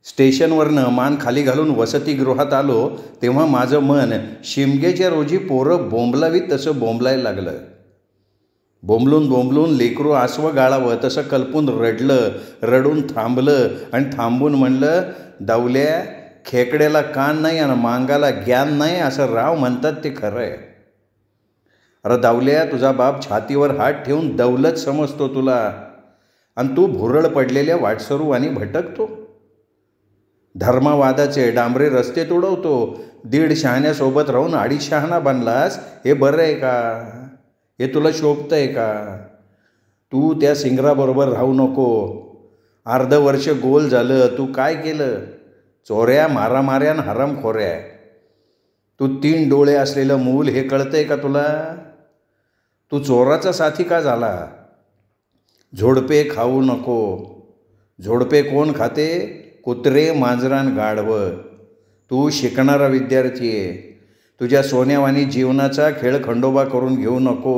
स्टेशनवरनं मान खाली घालून वसतिगृहात आलो तेव्हा माझं मन शिमग्याच्या रोजी पोरं बोंबलावीत तसं बोंबलायला लागलं. बोंबलून बोंबलून लेकरू आसवं गाळावं तसं कल्पून रडलं, रडून थांबलं आणि थांबून म्हणलं, दावल्या, खेकड्याला कान नाही आणि मांगाला ज्ञान नाही असं राव म्हणतात ते खरं आहे. अरे दावल्या, तुझा बाप छातीवर हात ठेवून दौलत समजतो तुला आणि तू भुरळ पडलेल्या वाटसरू आणि भटकतो. धर्मवादाचे डांबरे रस्ते तुडवतो. 1.5 शहाण्यासोबत राहून 2.5 शहाणा बनलास, हे बरं आहे का? हे तुला शोभतंय का? तू त्या सिंगराबरोबर राहू नको. अर्ध वर्ष गोल झालं, तू काय केलं? चोऱ्या, मारामाऱ्यान हरामखोऱ्या. तू 3 डोळे असलेलं मूल, हे कळतंय का तुला? तू चोराचा साथी का झाला? झोडपे खाऊ नको. झोडपे कोण खाते? कुत्रे, मांजरान, गाढवं. तू शिकणारा विद्यार्थी आहे. तुझ्या सोन्यावानी जीवनाचा खेळ खंडोबा करून घेऊ नको.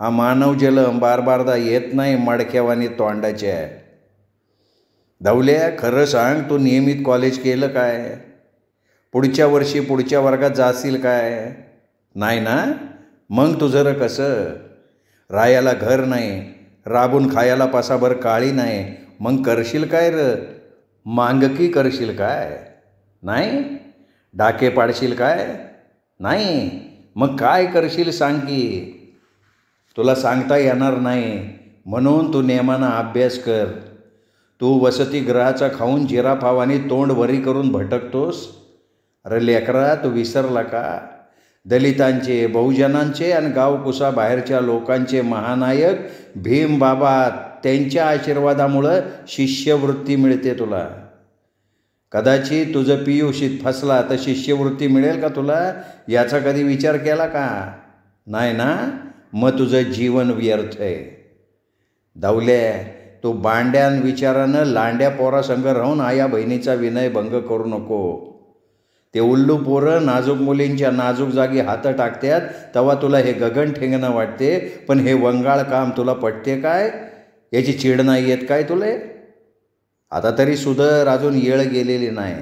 हा मानव जन्म बारदा येत नाही मडक्यावानी तोंडाच्या. दावल्या, खरं सांग, तू नियमित कॉलेज केलं काय? पुढच्या वर्षी पुढच्या वर्गात जाशील काय? नाही ना? मग तुझं र कसं? रायाला घर नाही, राबून खायला पासाभर काळी नाही, मग करशील काय र? मांगकी करशील काय? नाही. डाके पाडशील काय? नाही. मग काय करशील सांग की? तुला सांगता येणार नाही, म्हणून तू नेमानं अभ्यास कर. तू वसतिगृहाचा खाऊन जिराफावानी तोंड वरी करून भटकतोस. अरे लेकरा, तू विसरला का? दलितांचे, बहुजनांचे आणि गावकुसा बाहेरच्या लोकांचे महानायक भीम बाबा, त्यांच्या आशीर्वादामुळं शिष्यवृत्ती मिळते तुला. कदाचित तुझं PUCत फसला तर शिष्यवृत्ती मिळेल का तुला? याचा कधी विचार केला का? नाही ना? मग तुझं जीवन व्यर्थ आहे. दावल्या, तू बांड्यान विचारानं लांड्या पोरासंग राहून आया बहिणीचा विनयभंग करू नको. ते उल्लू पोरं नाजूक मुलींच्या नाजूक जागी हात टाकतात तेव्हा तुला हे गगन ठेंगणं वाटते, पण हे वंगाळ काम तुला पटते काय? याची चीड नाही येत काय तुले? आता तरी सुधर, अजून येळ गेलेली नाही.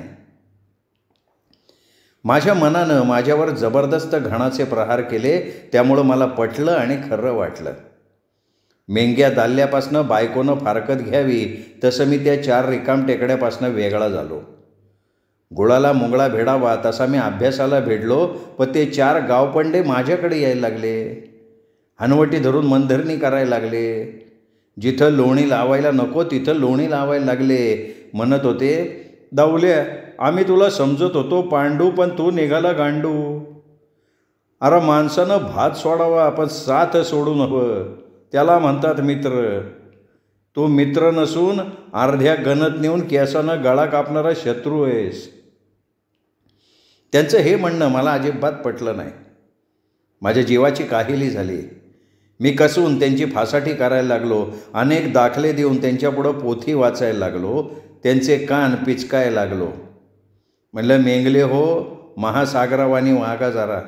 माझ्या मनानं माझ्यावर जबरदस्त घणाचे प्रहार केले, त्यामुळं मला पटलं आणि खरं वाटलं. मेंग्या दाल्ल्यापासनं बायकोनं फारकत घ्यावी तसं मी त्या 4 रिकाम टेकड्यापासनं वेगळा झालो. गुळाला मुंगळा भेडावा तसा मी अभ्यासाला भेडलो, पण ते 4 गावपंडे माझ्याकडे यायला लागले. हनवटी धरून मनधरणी करायला लागले. जिथं लोणी लावायला नको तिथं लोणी लावायला लागले. म्हणत होते, दावल्या, आम्ही तुला समजत होतो पांडू, पण तू निघाला गांडू. अरे माणसानं भात सोडावा पण साथ सोडू हवं, त्याला म्हणतात मित्र. तू मित्र नसून अर्ध्या गणत नेऊन केसानं गळा कापणारा शत्रू आहेस. त्यांचं हे म्हणणं मला अजिबात पटलं नाही. माझ्या जीवाची काहिली झाली. मी कसून त्यांची फासाठी करायला लागलो. अनेक दाखले देऊन त्यांच्यापुढं पोथी वाचायला लागलो. त्यांचे कान पिचकायला लागलो. म्हणलं, मेंगले हो, महासागरावानी वागा जरा.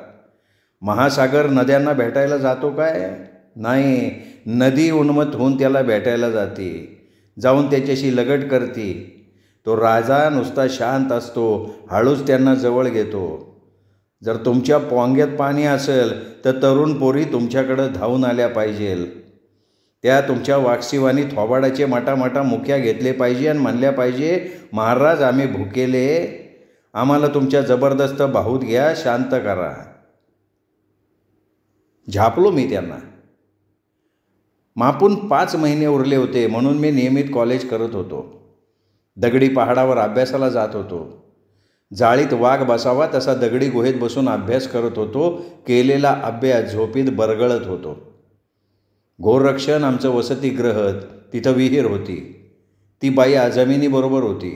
महासागर नद्यांना भेटायला जातो काय? नाही. नदी उन्मत्त होऊन त्याला भेटायला जाते, जाऊन त्याच्याशी लगट करते. तो राजा नुसता शांत असतो, हळूच त्यांना जवळ घेतो. जर तुमच्या पोंग्यात पाणी असेल तर तरुण पोरी तुमच्याकडं धावून आल्या पाहिजेल. त्या तुमच्या वाकसीवानी थोबाडाचे मटामटा मुख्या घेतले पाहिजे आणि म्हणल्या पाहिजे, महाराज आम्ही भुकेले, आम्हाला तुमच्या जबरदस्त बाहूत घ्या, शांत करा. झापलो मी त्यांना. मापून 5 महिने उरले होते, म्हणून मी नियमित कॉलेज करत होतो. दगडी पहाडावर अभ्यासाला जात होतो. जाळीत वाघ बसावा तसा दगडी गुहेत बसून अभ्यास करत होतो. केलेला अभ्यास झोपीत बरगळत होतो. गोरक्षण आमचं वसतिगृह, तिथं विहीर होती. ती बाई जमिनीबरोबर होती.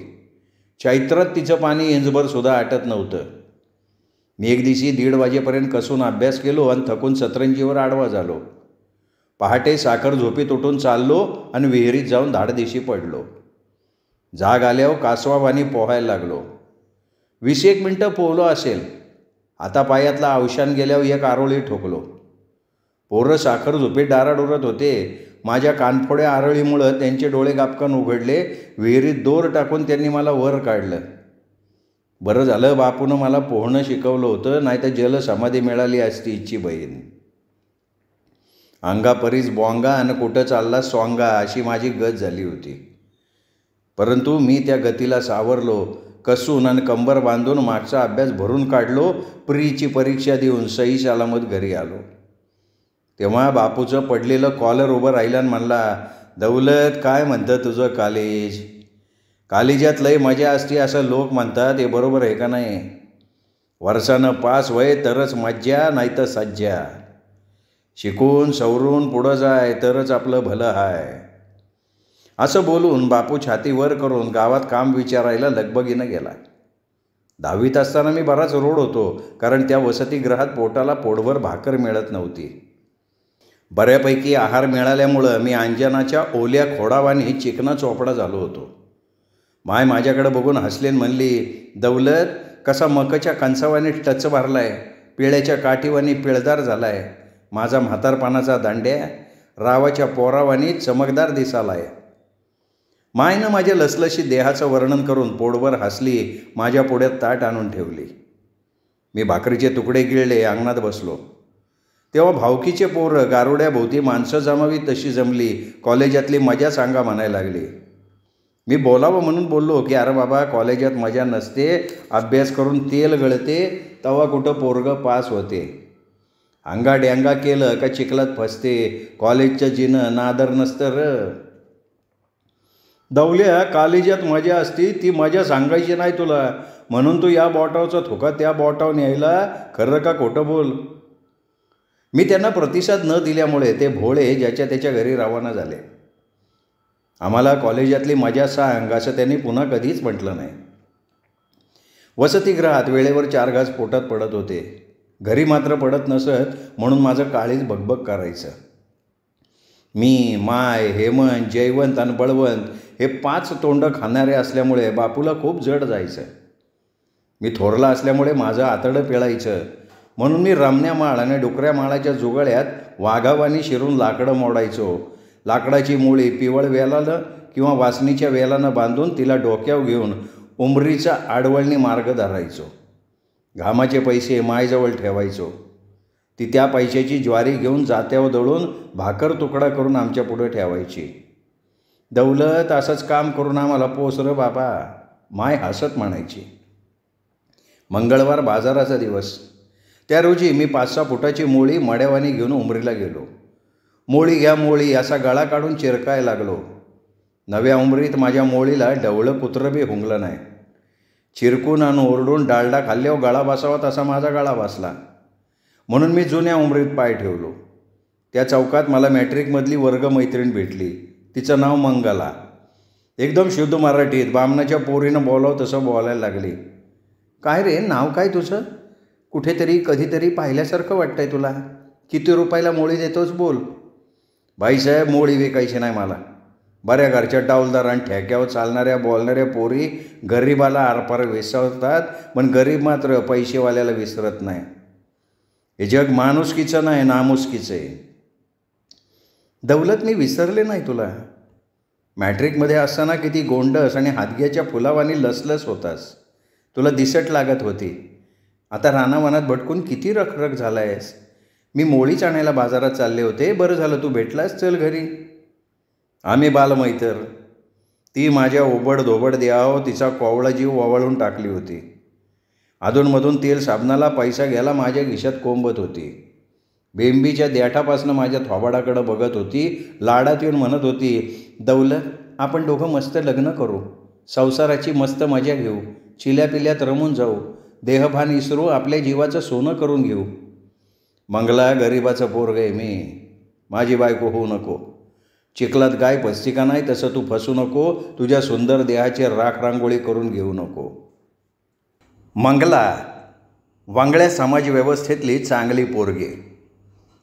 चैत्रात तिचं पाणी इंचभरसुद्धा आटत नव्हतं. मी एक दिवशी 1:30 वाजेपर्यंत कसून अभ्यास केलो आणि थकून सतरंजीवर आडवा झालो. पहाटे साखर झोपीत उठून चाललो आणि विहिरीत जाऊन धाडदिशी पडलो. जाग आल्यावर कासवावानी पोहायला लागलो. 20-1 मिनटं पोहलो असेल. आता पायातला अवशान गेल्यावर एक आरोळी ठोकलो. पोरं साखर झोपीत डाराडोरत होते. माझ्या कानफोड्या आरळीमुळं त्यांचे डोळे गापकन उघडले. विहिरीत दोर टाकून त्यांनी मला वर काढलं. बरं झालं बापूनं मला पोहणं शिकवलं होतं, नाही तर जलसमाधी मिळाली असती हिची बहीण. अंगापरीच बॉंगा आणि कुठं चालला स्वांगा अशी माझी गत झाली होती. परंतु मी त्या गतीला सावरलो. कसून आणि कंबर बांधून मागचा अभ्यास भरून काढलो. प्रीची परीक्षा देऊन सही सलामत घरी आलो. तेव्हा बापूचं पडलेलं कॉलर उभं राहिलं आणि म्हणला, दौलत काय म्हणतं तुझं कॉलेज? कॉलेजात लय मजा असते असं लोक म्हणतात, हे बरोबर आहे का नाही? वर्षानं पास वय तरच मज्जा, नाही तर सज्जा. शिकून सवरून पुढं जाय तरच आपलं भलं हाय. असं बोलून बापू छाती वर करून गावात काम विचारायला लगबगीनं गेला. 10वीत असताना मी बराच रोड होतो, कारण त्या वसतिगृहात पोटाला पोटभर भाकर मिळत नव्हती. बऱ्यापैकी आहार मिळाल्यामुळं मी अंजनाच्या ओल्या खोडावानी चिकना चोपडा झालो होतो. माय माझ्याकडे बघून हसलेन म्हणली, दौलत कसा मकच्या कणसावानी टच भरलाय, पिळ्याच्या काठीवानी पिळदार झालाय. माझा म्हातारपणाचा दांड्या रावाच्या पोरावानी चमकदार दिसालाय. मायनं माझ्या लसलशी देहाचं वर्णन करून पोटभर हसली. माझ्या पुढ्यात ताट आणून ठेवली. मी भाकरीचे तुकडे गिळले, अंगणात बसलो. तेव्हा भावकीचे पोरं गारुड्याभोवती माणसं जमावी तशी जमली. कॉलेजातली मजा सांगा म्हणायला लागली. मी बोलावं म्हणून बोललो की अरे बाबा, कॉलेजात मजा नसते, अभ्यास करून तेल गळते, तवा कुठं पोरगं पास होते. अंगा डँगा केलं का चिखलात फसते. कॉलेजच्या जिनं नादर नसतं र. दौल्या, कॉलेजात मजा असती, ती मजा सांगायची नाही तुला, म्हणून तू या बोटावचा थोका त्या बोटावर न्यायला. खरं का खोटं बोल? मी त्यांना प्रतिसाद न दिल्यामुळे ते भोळे ज्याच्या त्याच्या घरी रवाना झाले. आम्हाला कॉलेजातली मजा सांग असं त्यांनी पुन्हा कधीच म्हटलं नाही. वसतिगृहात वेळेवर 4 घास पोटात पडत होते. घरी मात्र पडत नसत, म्हणून माझं काळीज भगभग करायचं. मी, माय, हेमंत, जयवंत आणि बळवंत हे 5 तोंडं खाणारे असल्यामुळे बापूला खूप जड जायचं. मी थोरला असल्यामुळे माझं आतडं पिळायचं, म्हणून मी रमण्या माळ आणि डुकऱ्या माळाच्या जुगाळ्यात वाघावानी शिरून लाकडं मोडायचो. लाकडाची मुळी पिवळ वेलानं किंवा वासनीच्या वेलानं बांधून तिला डोक्यावर घेऊन उमरीचा आडवळणी मार्ग धरायचो. घामाचे पैसे मायजवळ ठेवायचो. ती त्या पैशाची ज्वारी घेऊन जात्यावर दळून भाकर तुकडा करून आमच्या पुढे ठेवायची. दौलत, असंच काम करून आम्हाला पोस र बाबा, माय हसत म्हणायची. मंगळवार बाजाराचा दिवस. त्या रोजी मी 5-6 फुटाची मोळी मड्यावानी घेऊन उमरीला गेलो. मोळी घ्या मोळी असा गळा काढून चिरकाय लागलो. नव्या उमरीत माझ्या मोळीला डवळं कुत्रं बी हुंगलं नाही. चिरकून आणि ओरडून डालडा खाल्ल्यावर गळा बसावा तसा माझा गळा बसला. म्हणून मी जुन्या उमरीत पाय ठेवलो. त्या चौकात मला मॅट्रिकमधली वर्गमैत्रीण भेटली. तिचं नाव मंगला. एकदम शुद्ध मराठीत बामणाच्या पोरीनं बोलावं तसं बोलायला लागली. काय रे, नाव काय तुझं? कुठेतरी कधीतरी पाहिल्यासारखं वाटतंय तुला. किती रुपयाला मोळी देतोस बोल? बाईसाहेब, मोळी विकायची नाही मला. बऱ्या घरच्या डाऊलदार आणि ठेक्यावर चालणाऱ्या बोलणाऱ्या पोरी गरीबाला आरपार विसरतात, पण गरीब मात्र पैसेवाल्याला विसरत नाही. हे जग माणुसकीचं नाही, नामुसकीचं आहे. दौलत, मी विसरले नाही तुला. मॅट्रिकमध्ये असताना किती गोंडस आणि हादग्याच्या फुलावानी लसलस होतास. तुला दिसट लागत होती. आता रानावनात भटकून किती रखरख झाला आहेस. मी मोळीच आणायला बाजारात चालले होते. बरं झालं तू भेटलास, चल घरी. आम्ही बालमैतर. ती माझ्या ओबड धोबड देहावर तिचा कोवळा जीव ओवाळून टाकली होती. अधूनमधून तेल साबणाला पैसा घ्यायला माझ्या खिशात कोंबत होती. बेंबीच्या देठापासनं माझ्या थोबाडाकडं बघत होती. लाडात येऊन म्हणत होती, दौलत, आपण दोघं मस्त लग्न करू, संसाराची मस्त मजा घेऊ, चिल्यापिल्यात रमून जाऊ, देहभान विसरू, आपल्या जीवाचं सोनं करून घेऊ. मंगला, गरिबाचं पोरग आहे मी. माझी बायको होऊ नको. चिखलात गाय फसती का नाही तसं तू फसू नको. तुझ्या सुंदर देहाची राख रांगोळी करून घेऊ नको. मंगला वांगळ्या समाजव्यवस्थेतली चांगली पोरगी.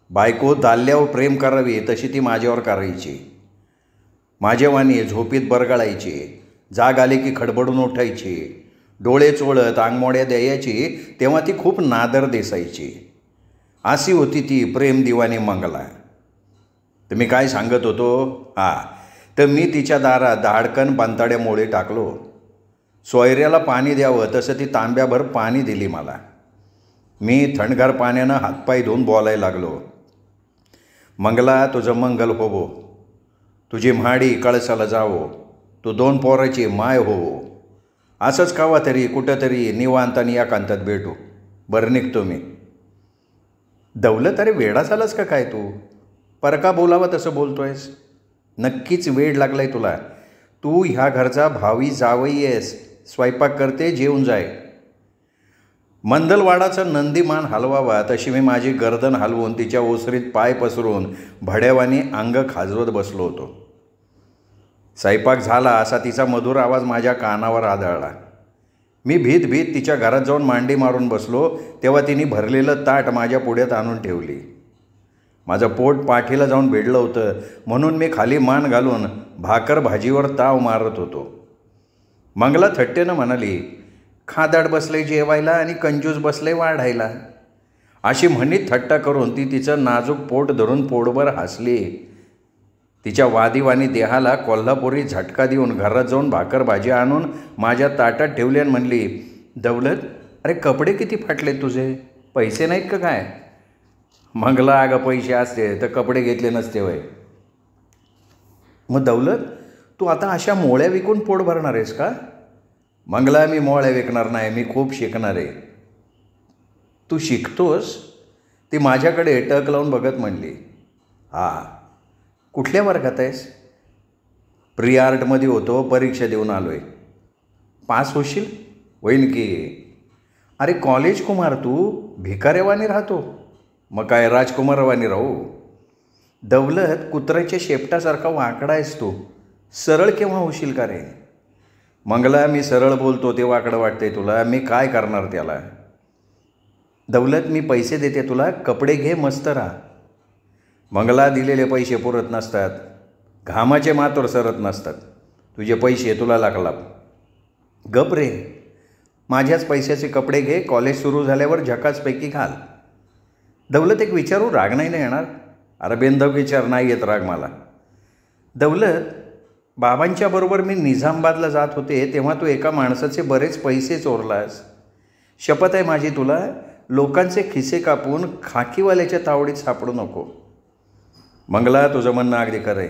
बायको दाल्ल्यावर प्रेम करावी तशी ती माझ्यावर करायची. माझ्यावानी झोपीत बरगळायची. जाग आली की खडबडून उठायची. डोळे चोळत अंगमोड्या द्यायची. तेव्हा ती खूप नादर दिसायची. अशी होती ती प्रेम दिवाणी मंगला. तर मी काय सांगत होतो, तर मी तिच्या दारात धाडकन बांताड्या मोळी टाकलो. सोयऱ्याला पाणी द्यावं तसं ती तांब्याभर पाणी दिली मला. मी थंडगार पाण्यानं हातपाय धुवून बोलायला लागलो. मंगला, तुझं मंगल होवो, तुझी म्हाडी कळसाला जावो, तू 2 पोराची माय होवो. असंच कावा तरी कुठंतरी निवांत आणि एकांतात भेटू. बरं निघतो मी. दौलत, अरे वेडा झालास का काय तू? परका बोलावा तसं बोलतोयस? नक्कीच वेड लागलाय तुला. तू ह्या घरचा भावी जावई आहेस. स्वयंपाक करते, जेवून जाय. मंदलवाडाचा नंदीमान हलवावा तशी मी माझी गर्दन हलवून तिच्या ओसरीत पाय पसरून भड्यावानी अंग खाजवत बसलो होतो. स्वयंपाक झाला असा तिचा मधुर आवाज माझ्या कानावर आदळला. मी भीत भीत तिच्या घरात जाऊन मांडी मारून बसलो तेव्हा तिने भरलेलं ताट माझ्या पुढ्यात आणून ठेवली. माझं पोट पाठीला जाऊन भिडलं होतं म्हणून मी खाली मान घालून भाकर भाजीवर ताव मारत होतो. मंगला थट्टेनं म्हणाली, खादाड बसले जेवायला आणि कंजूस बसले वाढायला. अशी म्हणीत थट्टा करून ती तिचं नाजूक पोट धरून पोटभर हसली. तिच्या वादीवानी देहाला कोल्हापुरी झटका देऊन घरात जाऊन भाकर भाजी आणून माझ्या ताटात ठेवली आणि म्हणली, दौलत, अरे कपडे किती फाटले तुझे? पैसे नाहीत का काय? मंगला, अगं पैसे असते तर कपडे घेतले नसते वय. मग दौलत, तू आता अशा मोळ्या विकून पोट भरणार आहेस का? मंगला, मी मोळ्या विकणार नाही, मी खूप शिकणार आहे. तू शिकतोस? ती माझ्याकडे टक लावून बघत म्हणली. कुठल्या वर्गात आहेस? प्री आर्टमध्ये होतो, परीक्षा देऊन आलो आहे. पास होशील? होईन की. अरे कॉलेज कुमार, तू भिकाऱ्यावानी राहतो. मग काय राजकुमारवानी राहू? दौलत, कुत्र्याच्या शेपटासारखा वाकडा आहेस तू. सरळ केव्हा होशील का रे? मंगला, मी सरळ बोलतो ते वाकडं वाटतंय तुला. मी काय करणार त्याला? दौलत, मी पैसे देते तुला, कपडे घे, मस्त राहा. मंगला, दिलेले पैसे पुरत नसतात, घामाचे मातोर सरत नसतात. तुझे पैसे तुला लागला. गप रे, माझ्याच पैशाचे कपडे घे, कॉलेज सुरू झाल्यावर झकासपैकी घाल. दौलत, एक विचारू, राग नाही ना येणार? अरे बेंदव विचार, नाही येत राग मला. दौलत, बाबांच्या बरोबर मी निझामाबादला जात होते तेव्हा तू एका माणसाचे बरेच पैसे चोरलास. शपथ आहे माझी तुला, लोकांचे खिसे कापून खाकीवाल्याच्या तावडीत सापडू नको. मंगला, तुझं म्हणणं अगदी खरं आहे.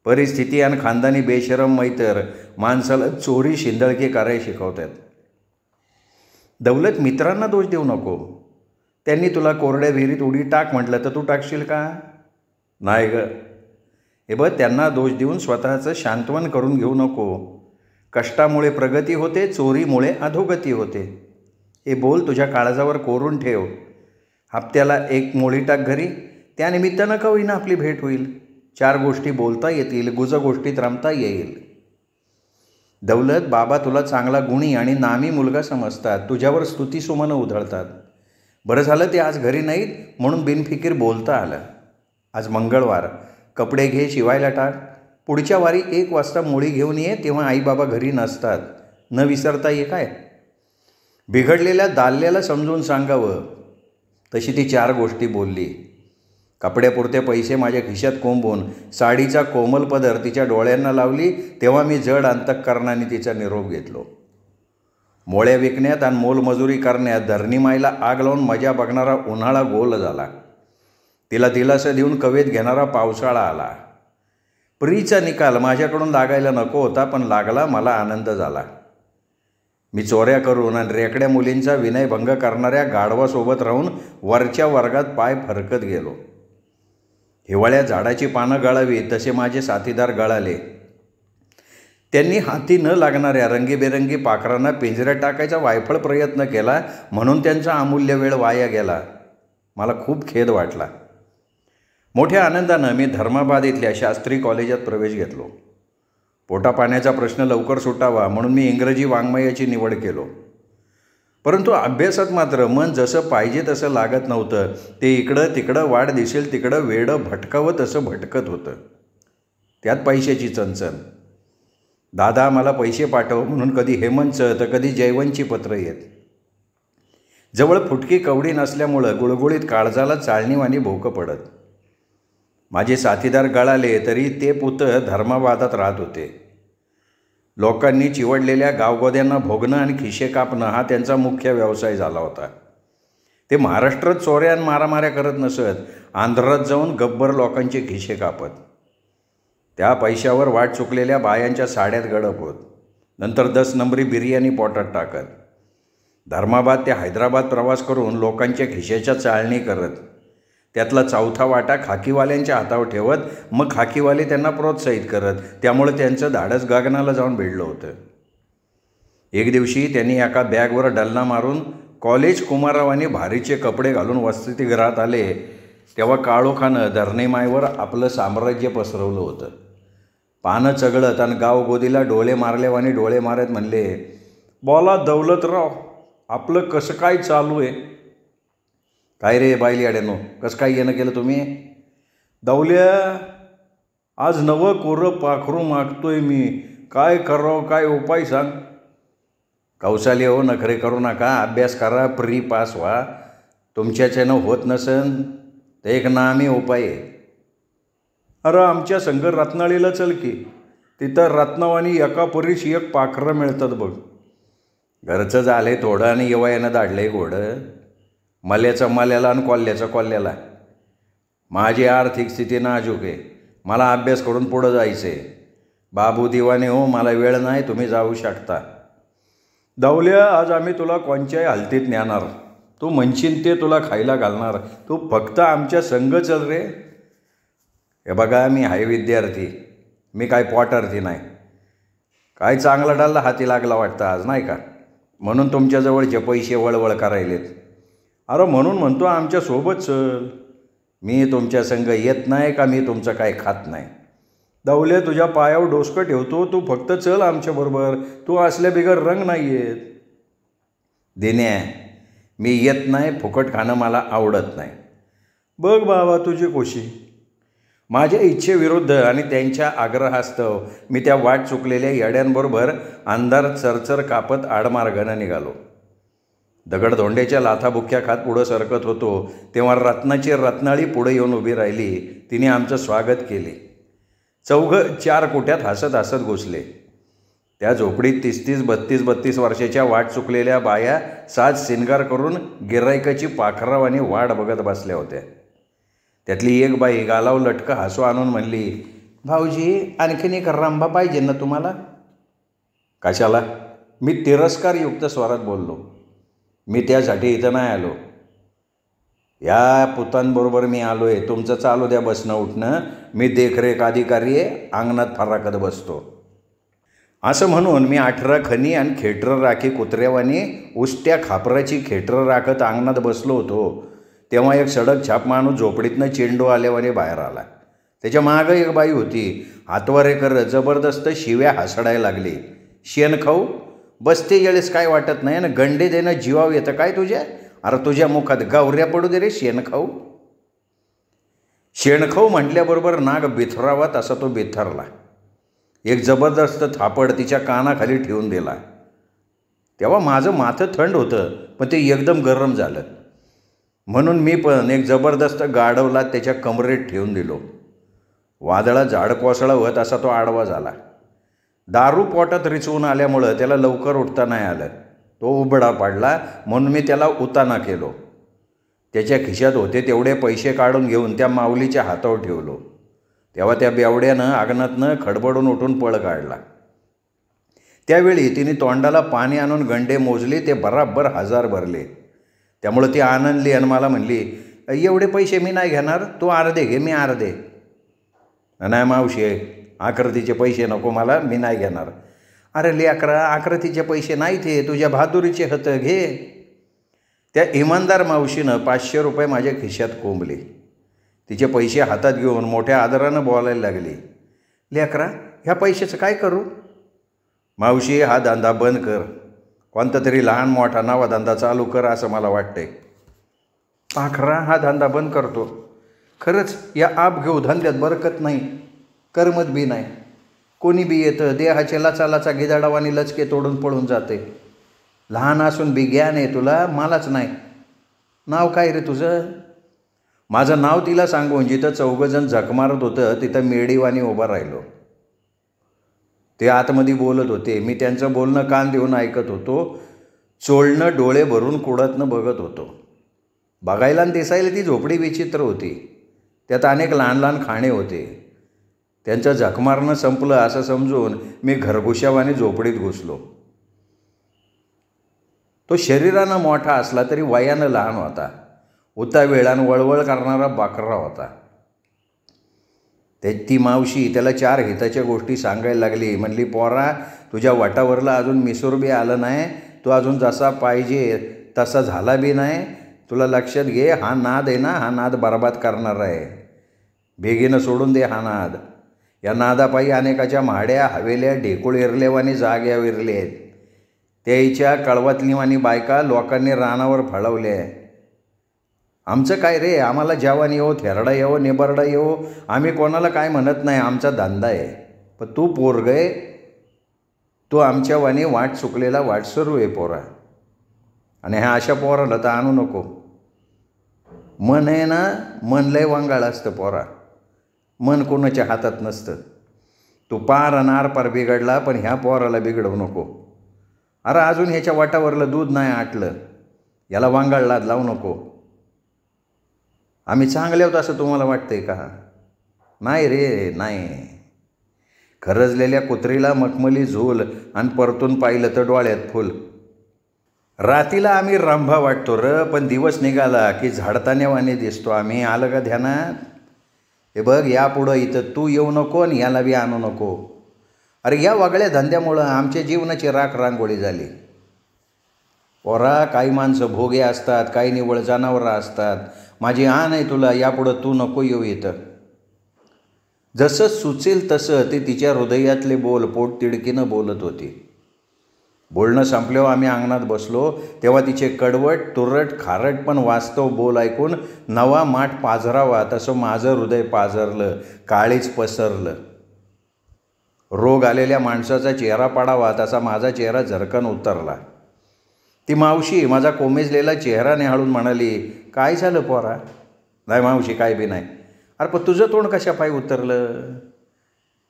परिस्थिती आणि खानदानी बेशरम मैतर माणसाला चोरी शिंदळके करायला शिकवतात. दौलत, मित्रांना दोष देऊ नको. त्यांनी तुला कोरड्या विहिरीत उडी टाक म्हटलं तर तू टाकशील का? नाही ग. हे बघ, त्यांना दोष देऊन स्वतःचं शांतवन करून घेऊ नको. कष्टामुळे प्रगती होते, चोरीमुळे अधोगती होते. हे बोल तुझ्या काळजावर कोरून ठेव. हप्त्याला 1 मोळी टाक घरी, त्यानिमित्तानं का होईना आपली भेट होईल. 4 गोष्टी बोलता येतील, गुजगोष्टीत रमता येईल. दौलत, बाबा तुला चांगला गुणी आणि नामी मुलगा समजतात, तुझ्यावर स्तुतीसुमनं उधळतात. बरं झालं ते आज घरी नाहीत म्हणून बिनफिकीर बोलता आलं. आज मंगळवार, कपडे घे, शिवायला टाक. पुढच्या वारी 1 वाजता मोळी घेऊन ये, तेव्हा आईबाबा घरी नसतात. न विसरता ये काय? बिघडलेल्या दाल्याला समजून सांगावं तशी ती 4 गोष्टी बोलली. कपड्यापुरते पैसे माझ्या खिशात कोंबून साडीचा कोमल पदर तिच्या डोळ्यांना लावली तेव्हा मी जड अंतःकरणाने तिचा निरोप घेतलो. मोळ्या विकण्यात आणि मोलमजुरी करण्यात धरणीमाईला आग लावून मजा बघणारा उन्हाळा गोल झाला. तिला दिलासा देऊन कवेत घेणारा पावसाळा आला. प्रीचा निकाल माझ्याकडून लागायला नको होता, पण लागला. मला आनंद झाला. मी चोऱ्या करून आणि रेकड्या मुलींचा विनयभंग करणाऱ्या गाढवासोबत राहून वरच्या वर्गात पाय फरकत गेलो. हिवाळ्यात झाडाची पानं गळावी तसे माझे साथीदार गळाले. त्यांनी हाती न लागणाऱ्या रंगीबेरंगी पाखरांना पिंजऱ्यात टाकायचा वायफळ प्रयत्न केला म्हणून त्यांचा अमूल्य वेळ वाया गेला. मला खूप खेद वाटला. मोठ्या आनंदानं मी धर्माबाद इथल्या शास्त्री कॉलेजात प्रवेश घेतलो. पोटापाण्याचा प्रश्न लवकर सुटावा म्हणून मी इंग्रजी वाङ्मयाची निवड केलो. परंतु अभ्यासात मात्र मन जसं पाहिजे तसं लागत नव्हतं. ते इकडं तिकडं वाट दिसेल तिकडं वेडं भटकावं तसं भटकत होतं. त्यात पैशाची चणचण. दादा मला पैसे पाठव म्हणून कधी हेमंतचं तर कधी जयवंतची पत्र येत. जवळ फुटकी कवडी नसल्यामुळं गुळगुळीत काळजाला चाळणीवाणी भोकं पडत. माझे साथीदार गळाले तरी ते पुतं धर्मवादात राहत होते. लोकांनी चिवडलेल्या गावगोद्यांना भोगणं आणि खिशे कापणं हा त्यांचा मुख्य व्यवसाय झाला होता. ते महाराष्ट्रात चोऱ्या आणि मारामाऱ्या करत नसत, आंध्रात जाऊन गब्बर लोकांचे खिशे कापत. त्या पैशावर वाट चुकलेल्या बायांच्या साड्यात गडप होत. नंतर 10 नंबरी बिर्याणी पोटात टाकत. धर्माबाद ते हैदराबाद प्रवास करून लोकांच्या खिशाच्या चाळणी करत. त्यातला चौथा वाटा खाकीवाल्यांच्या हातावर ठेवत, मग खाकीवाले त्यांना प्रोत्साहित करत. त्यामुळे त्यांचं धाडस गगनाला जाऊन भिडलं होतं. एक दिवशी त्यांनी एका बॅगवर डल्ला मारून कॉलेज कुमारावानी भारीचे कपडे घालून वसतिगृहात आले, तेव्हा काळोखानं धरणीमाईवर आपलं साम्राज्य पसरवलं होतं. पानं चगळत आणि गावगोदीला डोळे मारलेवानी डोळे मारत म्हणले, बोला दौलतराव, आपलं कसं काय चालू आहे? काय रे बाईली अड्यानो, कसं काय येणं केलं तुम्ही? दौल्या, आज नवं कोरं पाखरू मागतोय मी, काय करावं, काय उपाय सांग. कौसाली हो, नखरे करू नका, अभ्यास करा, प्री पास व्हा. तुमच्याच्यानं होत नसन तर एक नामी उपाय आहे. अरे आमच्या संघ रत्नाळीला चल की, तिथं रत्नवानी एका परीशी एक पाखरं मिळतात बघ. घरचं झाले थोडं आणि येवयानं दाढलंय घोडं. मल्याचं मल्याला आणि कोल्ह्याचं कोल्ह्याला. माझी आर्थिक स्थिती नाजूक आहे, मला अभ्यास करून पुढं जायचं आहे. बाबू दिवाने हो, मला वेळ नाही, तुम्ही जाऊ शकता. दौल्या, आज आम्ही तुला कोणत्याही हलतीत नेणार, तू म्हणशील ते तुला खायला घालणार. तू फक्त आमच्या संघ चल रे. हे बघा, मी आहे विद्यार्थी, मी काय पोटार्थी नाही. काय चांगला डालला हाती लागला वाटतं आज, नाही का? म्हणून तुमच्याजवळचे पैसे वळवळ करायलेत. अरे म्हणून म्हणतो आमच्यासोबत चल. मी तुमच्या संघ येत नाही का मी तुमचं काय खात नाही. दौल्या, तुझ्या पायावर डोसकं ठेवतो, तू फक्त चल आमच्याबरोबर. तू असल्या बिगर रंग नाही येत. दिन्या, मी येत नाही, फुकट खाणं मला आवडत नाही. बघ बाबा तुझी खुशी. माझ्या इच्छेविरुद्ध आणि त्यांच्या आग्रहास्तव मी त्या वाट चुकलेल्या येड्यांबरोबर अंधार चरचर कापत आडमार्गानं निघालो. दगडधोंड्याच्या लाथाबुक्या खात पुढं सरकत होतो तेव्हा रत्नाची रत्नाळी पुढे येऊन उभी राहिली. तिने आमचं स्वागत केले. चौघं 4 कोट्यात हसत हसत घुसले. त्या झोपडीत 32 वर्षाच्या वाट चुकलेल्या बाया साज शिंगार करून गिरायकाची पाखरावानी वाट बघत बसल्या होत्या. त्यातली एक बाई गालाव लटकं हसू आणून म्हणली, भाऊजी, आणखीन एक रंभा पाहिजे ना तुम्हाला? कशाला? मी तिरस्कारयुक्त स्वरात बोललो. मी त्यासाठी इथं नाही आलो. या पुतांबरोबर मी आलो आहे. तुमचं चालू द्या बसणं उठणं, मी देखरेख अधिकारी आहे, अंगणात फराकत बसतो. असं म्हणून मी 18 खणी आणि खेटरं राखी कुत्र्यावानी उष्ट्या खापराची खेटरं राखत अंगणात बसलो होतो तेव्हा एक सडक छाप माणूस झोपडीतनं चेंडू आल्यावाने बाहेर आला. त्याच्या मागं एक बाई होती. हातवारे करत जबरदस्त शिव्या हसडायला लागली. शेण खाऊ बसते वेळेस काय वाटत नाही ना, गंडे देणं जीवाव येतं काय तुझ्या? अरे तुझ्या मुखात गावऱ्या पडू दे रे शेण खाऊ. शेण खाऊ म्हटल्याबरोबर नाग बिथरावा तसा तो बिथरला. एक जबरदस्त थापड तिच्या कानाखाली ठेवून दिला. तेव्हा माझं माथं थंड होतं, पण ते एकदम गरम झालं. म्हणून मी पण एक जबरदस्त गाडवला त्याच्या कमरेत ठेवून दिलो. वादळा झाड कोसळा होत असा तो आडवा झाला. दारू पोटात रिचवून आल्यामुळं त्याला लवकर उठता नाही आलं. तो उबडा पडला म्हणून मी त्याला उताना केलो. त्याच्या खिशात होते तेवढे पैसे काढून घेऊन त्या माऊलीच्या हातावर ठेवलो. तेव्हा त्या बेवड्यानं आगनातनं खडबडून उठून पळ काढला. त्यावेळी तिने तोंडाला पाणी आणून गंडे मोजले, ते बराबर 1000 भरले. त्यामुळं ती आनंदली आणि मला म्हणली, एवढे पैसे मी नाही घेणार, तू अर्धे घे, मी अर्धे. नाही मावशी, आकृतीचे पैसे नको मला, मी नाही घेणार. अरे लेकरा, आकृतीचे पैसे नाही, ते तुझ्या बहादुरीचे हतं, घे. त्या इमानदार मावशीनं 500 रुपये माझ्या खिशात कोंबले. तिचे पैसे हातात घेऊन मोठ्या आदरानं बोलायला लागली, लेकरा, ह्या पैशाचं काय करू? मावशी, हा धंदा बंद कर. कोणता तरी लहान मोठा नवा धंदा चालू कर असं मला वाटतंय. पाखरा, हा धंदा बंद करतो. खरंच या आप घेऊ धंद्यात बरकत नाही, करमत बी नाही. कोणी बी येतं, देहाच्या लाचालाचा गिदाडावानी लचके तोडून पळून जाते. लहान असून बी ज्ञान आहे तुला, मलाच नाही. नाव काय रे तुझं? माझं नाव तिला सांगून जिथं चौघंजण झक मारत होतं तिथं मेडीवानी उभा राहिलो. ते आतमध्ये बोलत होते. मी त्यांचं बोलणं कान देऊन ऐकत होतो. चोळणं डोळे भरून कुडतनं बघत होतो. बघायला आणि दिसायला ती झोपडी विचित्र होती. त्यात अनेक लहान लहान खाणे होते. त्यांचं झक मारणं संपलं असं समजून मी घरगुशावाने झोपडीत घुसलो. तो शरीरानं मोठा असला तरी वयानं लहान होता. उता वेळानं वळवळ करणारा बाकरा होता. ती मावशी त्याला 4 हिताच्या गोष्टी सांगायला लागली. म्हणली, पोरा, तुझ्या वाटावरला अजून मिसूर बी आलं नाही. तू अजून जसा पाहिजे तसा झाला बी नाही. तुला लक्षात घे, हा नाद आहे ना, हा नाद बरबाद करणार आहे. बेगीनं सोडून दे हा नाद. या नादापायी अनेकाच्या म्हाड्या हवेल्या ढेकूळ इरलेवानी जाग्या विरले आहेत. त्याच्या कळवातलीवानी बायका लोकांनी रानावर फळवल्या. आमचं काय रे, आम्हाला जवान येवो, थेरडा येवो, निबरडा येवो, आम्ही कोणाला काय म्हणत नाही. आमचा धंदा आहे. पण तू पोरग आहे, तू आमच्या वाणी वाट चुकलेला वाटसरू आहे पोरा. आणि ह्या अशा पोराला तर आणू नको. मन आहे ना, मन लय वांगाळ असतं पोरा. मन कोणाच्या हातात नसतं. तू पार अनार पार बिघडला, पण ह्या पोराला बिघडवू नको. अरे अजून ह्याच्या वाटावरलं दूध नाही आटलं, याला वांगाळ लाद लावू नको. आम्ही चांगले आहोत असं तुम्हाला वाटतंय का? नाही रे, नाही. खरजलेल्या कुत्रीला मखमली झूल आणि परतून पाहिलं तर डोळ्यात फुल. रातीला आम्ही रंभा वाटतो र, पण दिवस निघाला की झाडतानेवाने दिसतो आम्ही. आलं का ध्यानात? हे बघ, यापुढं इथं तू येऊ नको आणि याला बी आणू नको. अरे या वगळ्या धंद्यामुळं आमच्या जीवनाची राख रांगोळी झाली. पोरा, काही माणसं भोगे असतात, काही निवळ जनावरं असतात. माझी आण आहे तुला, यापुढं तू नको येऊ इथं. जसं सुचेल तसं ते तिच्या हृदयातले बोल पोट तिडकीनं बोलत होती. बोलणं संपल्यावर आम्ही अंगणात बसलो तेव्हा तिचे कडवट तुरट खारट पण वास्तव बोल ऐकून नवा माठ पाझरावा तसं माझं हृदय पाझरलं, काळीच पसरलं. रोग आलेल्या माणसाचा चेहरा पाडावा तसा माझा चेहरा झरकन उतरला. ती मावशी माझा कोमेजलेला चेहरा निहाळून म्हणाली, काय झालं पोरा? नाही मावशी, काय बी नाही. अरे पण तुझं तोंड कशा पायी उतरलं?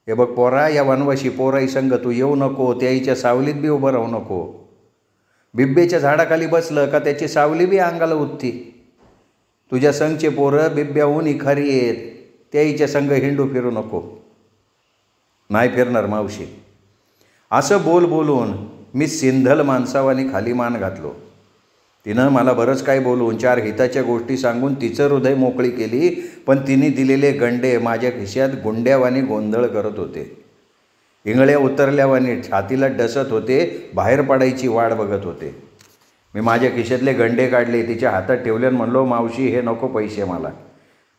हे बघ पोरा, या वनवाशी पोराई संग तू येऊ नको. त्याईच्या सावलीत बी उभं राहू नको. बिब्बेच्या झाडाखाली बसलं का त्याची सावली बी अंगाला उठती. तुझ्या संगचे पोरं बिब्ब्याहून इखारी येत. त्याईच्या संग हिंडू फिरू नको. नाही फिरणार मावशी. असं बोलून मी सिंधल माणसावानी खाली मान घातलो. तिनं मला बरंच काय बोलून 4 हिताच्या गोष्टी सांगून तिचं हृदय मोकळी केली. पण तिने दिलेले गंडे माझ्या खिशात गुंड्यावानी गोंधळ करत होते. इंगळ्या उतरल्यावानी छातीला डसत होते. बाहेर पडायची वाट बघत होते. मी माझ्या खिशातले गंडे काढले, तिच्या हातात ठेवले आणि म्हणलो, मावशी हे नको पैसे मला,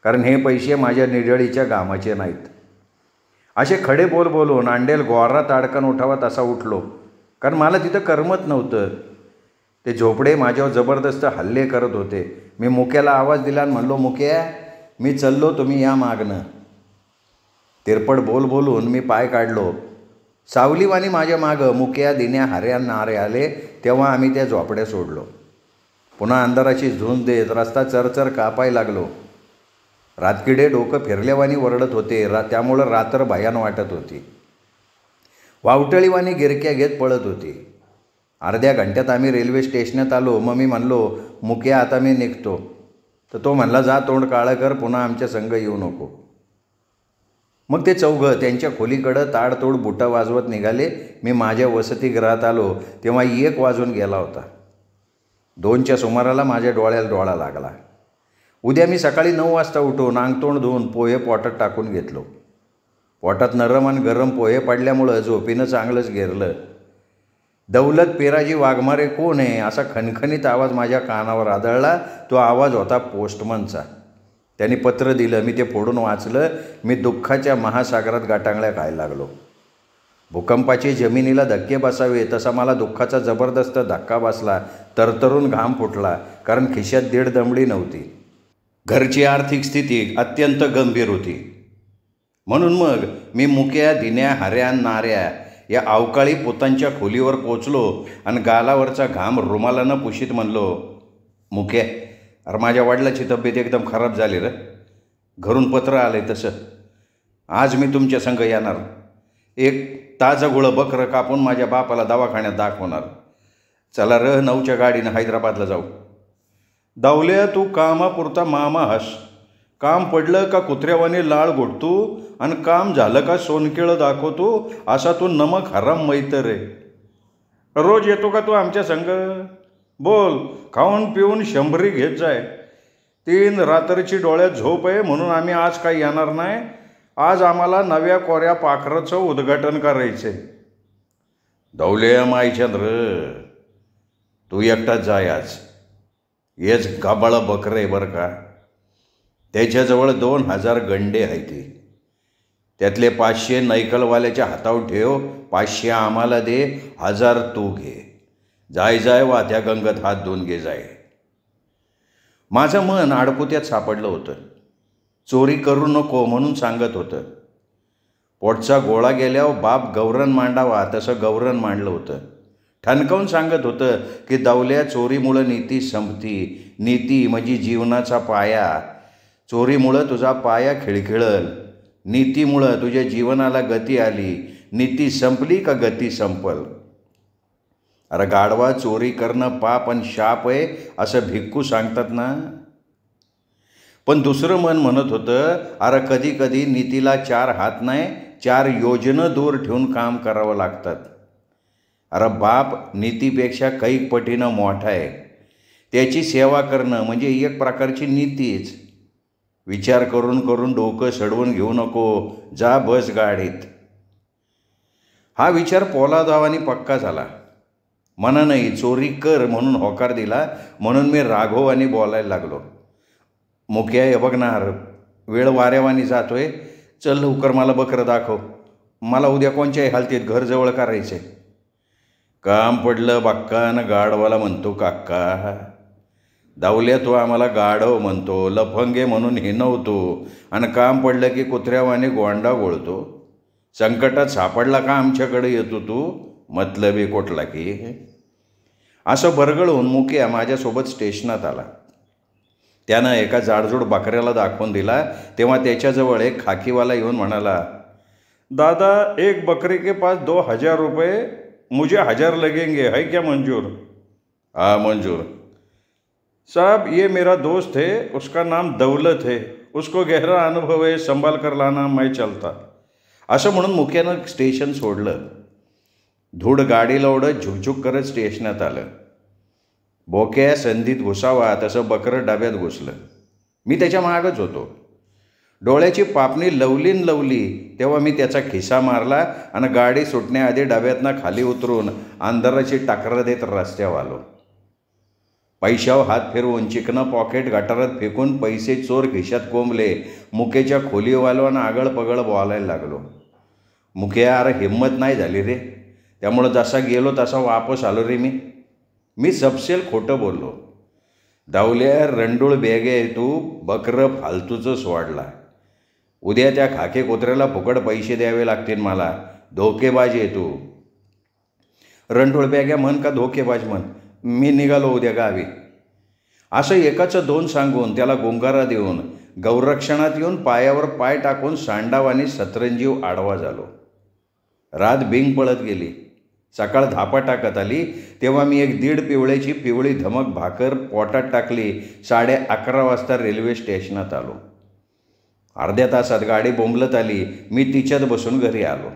कारण हे पैसे माझ्या निडळीच्या घामाचे नाहीत. असे खडे बोलून अंडेल गोरा ताडकन उठावा तसा उठलो, कारण मला तिथं करमत नव्हतं. ते झोपडे माझ्यावर जबरदस्त हल्ले करत होते. मी मुक्याला आवाज दिला आणि म्हणलो, मुक्या, मी चाललो, तुम्ही या मागणं. तिरपड बोलून मी पाय काढलो. सावलीवाणी माझ्या मागं मुक्या, दिन्या, हऱ्या, नारे आले. तेव्हा आम्ही त्या झोपड्या सोडलो. पुन्हा अंधाराची झुंज देत रस्ता चरचर कापाय लागलो. रातकिडे डोकं फिरल्यावानी वरडत होते. त्यामुळं रात्र भयान वाटत होती. वावटळीवानी गिरक्या घेत पळत होती. अर्ध्या घंट्यात आम्ही रेल्वे स्टेशनात आलो. मग मी म्हणलो, मुक्या, आता मी निघतो. तर तो म्हणला, जा, तोंड काळं कर, पुन्हा आमच्या संग येऊ नको. मग ते चौघं त्यांच्या खोलीकडं ताडतोड बुटा वाजवत निघाले. मी माझ्या वसतिगृहात आलो तेव्हा 1 वाजून गेला होता. 2च्या सुमाराला माझ्या डोळ्याला डोळा लागला. उद्या मी सकाळी 9 वाजता उठून अंगतोंड धुवून पोहे पोटात टाकून घेतलो. पोटात नरम आणि गरम पोहे पडल्यामुळं झोपीनं चांगलंच गेरलं. दौलत पेराजी वाघमारे कोण आहे असा खणखणीत आवाज माझ्या कानावर आदळला. तो आवाज होता पोस्टमनचा. त्यांनी पत्र दिलं. मी ते फोडून वाचलं. मी दुःखाच्या महासागरात गाठांगळ्या खायला लागलो. भूकंपाचे जमिनीला धक्के बसावे तसा मला दुःखाचा जबरदस्त धक्का बसला. तरतरून घाम फुटला, कारण खिशात 1.5 दमडी नव्हती. घरची आर्थिक स्थिती अत्यंत गंभीर होती. म्हणून मग मी मुक्या, दिन्या, हऱ्या, नाऱ्या या अवकाळी पोतांच्या खोलीवर पोचलो आणि गालावरचा घाम रुमालानं पुशीत म्हणलो, मुक्या, अरे माझ्या वडिलाची तब्येत एकदम खराब झाली रे, घरून पत्र आलं आहे तसं. आज मी तुमच्या संग येणार. एक ताजं गुळं बकरं कापून माझ्या बापाला दवाखान्यात दाखवणार. चला र 9च्या गाडीनं हैदराबादला जाऊ. दावल्या तू कामापुरता मामा हस. काम पडलं का कुत्र्यावाने लाळ गोठतो आणि काम झालं का सोनकेळं दाखवतो. असा तू नमक हराम मैतर रे. रोज येतो का तू आमच्या संग? बोल, खाऊन पिऊन 100 घेत जाय. 3 रात्रीची डोळ्यात झोप आहे म्हणून आम्ही आज काही येणार नाही. आज आम्हाला नव्या कोऱ्या पाखराचं उद्घाटन करायचं आहे. दौल्या माईचंद्र, तू एकटाच जाय आज. हेच गाबाळं बकरं आहे बरं का. त्याच्याजवळ 2000 गंडे आहेत. त्यातले 500 नैकलवाल्याच्या हातावर ठेव, 500 आम्हाला दे, 1000 तू घे. जाय जाय वात्या गंगत हात धुवून घे जाय. माझं मन आडकुत्यात सापडलं होतं. चोरी करू नको म्हणून सांगत होतं. पोटचा गोळा गेल्यावर बाप गौरण मांडावा तसं गौरण मांडलं होतं. ठणकावून सांगत होतं की दौल्या चोरीमुळं नीती संपती. नीती म्हणजे जीवनाचा पाया. चोरीमुळं तुझा पाया खिळखिळल. नीतीमुळं तुझ्या जीवनाला गती आली. नीती संपली का गती संपल. अरे गाढवा, चोरी करणं पाप आणि शाप आहे असं भिक्खू सांगतात ना. पण दुसरं मन म्हणत होतं, अरे कधी कधी नीतीला 4 हात नाही 4 योजनं दूर ठेवून काम करावं लागतात. अरे बाप नीतीपेक्षा कैक पटीनं मोठा आहे. त्याची सेवा करणं म्हणजे एक प्रकारची नीतीच. विचार करून करून डोकं सडवून घेऊ नको. जा बस गाडीत. हा विचार पोलादावानी पक्का झाला. मनानंही चोरी कर म्हणून होकार दिला. म्हणून मी राघवानी बोलायला लागलो. मुक्या, हे बघणार, वेळ वाऱ्यावानी जातोय. चल लवकर मला बकरं दाखव. मला उद्या कोणत्याही हालतीत घर जवळ करायचे. काम पडलं बाक्कानं गाढवाला म्हणतो काका. दावल्या तू आम्हाला गाढव म्हणतो, लफंगे म्हणून हिनवतो आणि काम पडलं की कुत्र्यावाने गोंडा गोळतो. संकटात सापडला का आमच्याकडे येतो तू, मतलबी कोटला की. असं बरगळून मुक्या माझ्यासोबत स्टेशनात आला. त्यानं एका जाडजूड बकऱ्याला दाखवून दिला. तेव्हा त्याच्याजवळ एक खाकीवाला येऊन म्हणाला, दादा एक बकरी के पास 2000 रुपये, मुझे 1000 लगेंगे, है क्या मंजूर? हाँ मंजूर. साहब ये मेरा दोस्त है, उसका नाम दौलत है, उसको गहरा अनुभव है, संभाल कर लाना, मैं चलता. असं म्हणून मुक्यानं स्टेशन सोडलं. धूड गाडीला ओढत झुकझुक करत स्टेशनात आलं. बोक्या संधीत घुसावा तसं बकरं डब्यात घुसलं. मी त्याच्या मागच होतो. डोळ्याची पापणी लवली तेव्हा मी त्याचा खिसा मारला आणि गाडी सुटण्याआधी डब्यातनं खाली उतरून अंधाराची टाकरं देत रस्त्यावर आलो. पैशावर हात फिरवून चिकनं पॉकेट गटारात फेकून पैसे चोर खिशात कोंबले. मुकेच्या खोलीवाल्यानं आगळ पगळ बोलायला लागलो. मुक्या, अरे हिंमत नाही झाली रे, त्यामुळं जसा गेलो तसा वापस आलो रे. मी सबसेल खोटं बोललो. दावल्या रंडूळ बेगे आहे तू, बकरं फालतूचं सोडला. उद्या त्या खाके कुत्र्याला फुकट पैसे द्यावे लागतील मला. धोकेबाज आहे तू. रंडूळ बेग्या म्हण का धोकेबाज म्हण, मी निघालो उद्या गावी. असं एकाचं 2 सांगून त्याला गुंगारा देऊन गौरक्षणात येऊन पायावर पाय टाकून सांडावानी सतरंजीव आडवा झालो. रात बिंग पळत गेली. सकाळ धापा टाकत आली तेव्हा मी एक 1.5 पिवळ्याची पिवळी धमक भाकर पोटात टाकली. 11:30 वाजता रेल्वे स्टेशनात आलो. अर्ध्या तासात गाडी बोंबलत आली. मी तिच्यात बसून घरी आलो.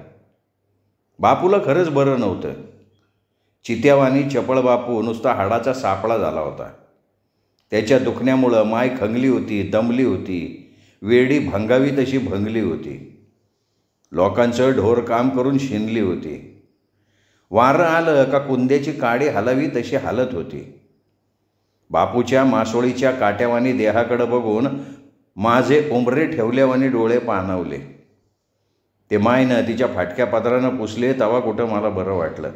बापूला खरंच बरं नव्हतं. चित्यावानी चपळ बापू नुसता हाडाचा सापळा झाला होता. त्याच्या दुखण्यामुळं माय खंगली होती, दमली होती, वेडी भंगावी तशी भंगली होती. लोकांचं ढोर काम करून शिनली होती. वारं आलं का कुंद्याची काडी हलावी तशी हालत होती. बापूच्या मासोळीच्या काट्यावानी देहाकडं बघून माझे उंबरे ठेवल्यावानी डोळे पाणावले. ते मायनं तिच्या फाटक्या पदरानं पुसले तेव्हा कुठं मला बरं वाटलं.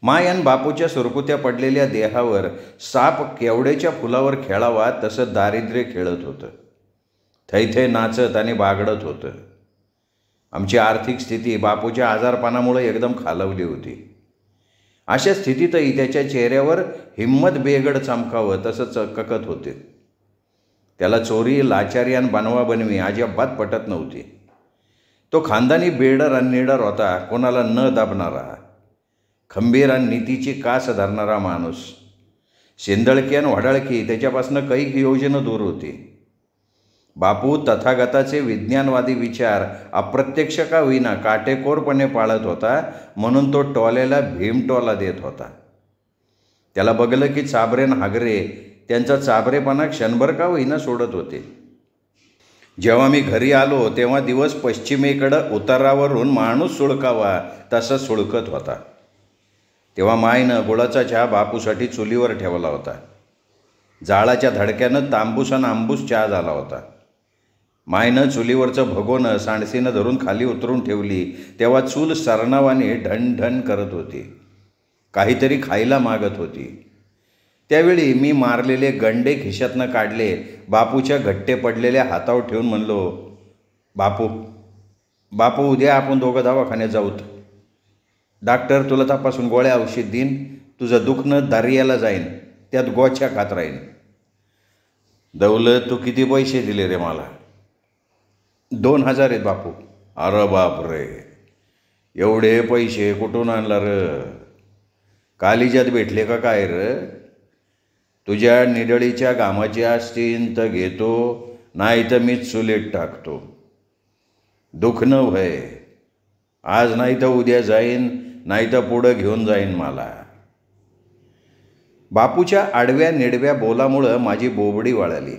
माय आणि बापूच्या सुरकुत्या पडलेल्या देहावर साप केवड्याच्या फुलावर खेळावा तसं दारिद्र्य खेळत होतं. थैथे नाचत आणि बागडत होतं. आमची आर्थिक स्थिती बापूच्या आजारपणामुळे एकदम खालवली होती. अशा स्थितीतही त्याच्या चेहऱ्यावर हिंमत बेगड चमकावं तसं चककत होते. त्याला चोरी, लाचारी आणि बनवाबनवी अजिबात पटत नव्हती. तो खानदानी बेडर आणि निडर होता, कोणाला न दाबणारा, खंबीर आणि नीतीची कास धरणारा माणूस. शेंदळकी आणि वडाळकी त्याच्यापासून कैक योजनं दूर होती. बापू तथागताचे विज्ञानवादी विचार अप्रत्यक्ष का होईना काटेकोरपणे पाळत होता, म्हणून तो टोल्याला भीमटोला देत होता. त्याला बघलं की चाबरे न हागरे त्यांचा चाबरेपणा क्षणभर का होईना सोडत होते. जेव्हा मी घरी आलो तेव्हा दिवस पश्चिमेकडं उतारावरून माणूस सुळकावा तसा सुळकत होता. तेव्हा मायनं गुळाचा चहा बापूसाठी चुलीवर ठेवला होता. जाळाच्या धडक्यानं तांबूस आणि आंबूस चहा झाला होता. मायनं चुलीवरचं भगोनं सांडसीनं धरून खाली उतरून ठेवली तेव्हा चूल सरनावाने ढणढण करत होती, काहीतरी खायला मागत होती. त्यावेळी मी मारलेले गंडे खिशातनं काढले, बापूच्या घट्टे पडलेल्या हातावर ठेवून म्हणलो, बापू उद्या आपण दोघं दवाखान्यात जाऊत. डॉक्टर तुला तपासून गोळ्या औषध देईन, तुझं दुखणं दारियाला जाईन, त्यात गोछ्या खात राहीन. दौलत, तू किती पैसे दिले रे मला? 2,000 आहेत बापू. अरे बापरे, एवढे पैसे कुठून आणला र? कालिजात भेटले का काय र? तुझ्या निडळीच्या घामाची असतीन तर घेतो, नाही तर मीच चुलीत टाकतो. दुखणं व्हय, आज नाही तर उद्या जाईन, नाही तर पुढं घेऊन जाईन मला. बापूच्या आडव्या निडव्या बोलामुळं माझी बोबडी वळाली.